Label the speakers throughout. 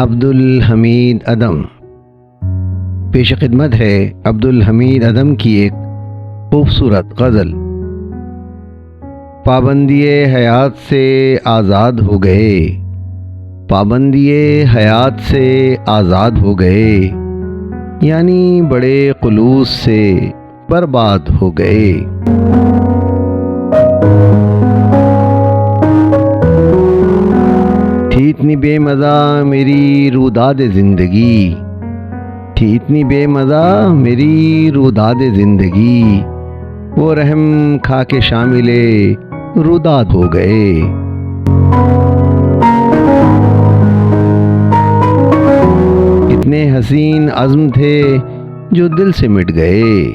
Speaker 1: عبدالحمید ادم۔ پیش خدمت ہے عبدالحمید ادم کی ایک خوبصورت غزل۔ پابندی حیات سے آزاد ہو گئے، پابندی حیات سے آزاد ہو گئے، یعنی بڑے خلوص سے برباد ہو گئے۔ تھی اتنی بے مزہ میری روداد زندگی، تھی اتنی بے مزہ میری روداد زندگی، وہ رحم کھا کے شامل روداد ہو گئے۔ کتنے حسین عزم تھے جو دل سے مٹ گئے،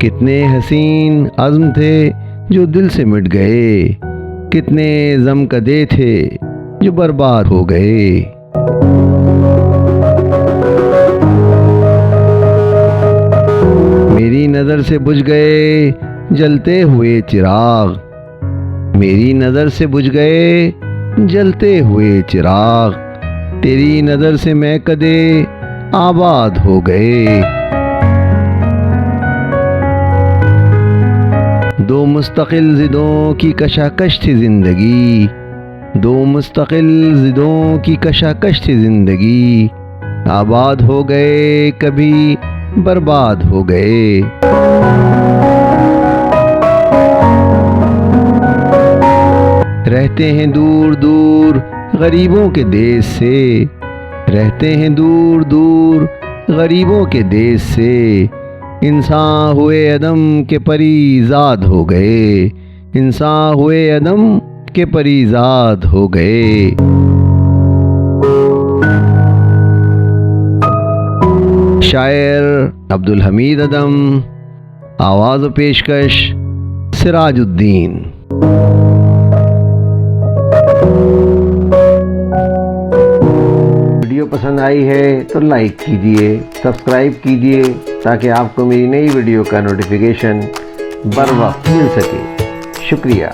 Speaker 1: کتنے حسین عزم تھے جو دل سے مٹ گئے، کتنے زم کدے تھے جو برباد ہو گئے۔ میری نظر سے بجھ گئے جلتے ہوئے چراغ، میری نظر سے بجھ گئے جلتے ہوئے چراغ، تیری نظر سے میں کدے آباد ہو گئے۔ دو مستقل ضدوں کی کشاکش تھی زندگی، دو مستقل ضدوں کی کشاکش تھی زندگی، آباد ہو گئے کبھی برباد ہو گئے۔ رہتے ہیں دور دور غریبوں کے دیس سے، رہتے ہیں دور دور غریبوں کے دیس سے، انسان ہوئے عدم کے پری زاد ہو گئے، انسان ہوئے عدم کے پری زاد ہو گئے۔ شاعر عبدالحمید ادم، آواز و پیشکش سراج الدین۔ ویڈیو پسند آئی ہے تو لائک کیجئے، سبسکرائب کیجئے تاکہ آپ کو میری نئی ویڈیو کا نوٹیفیکیشن بر وقت مل سکے۔ شکریہ۔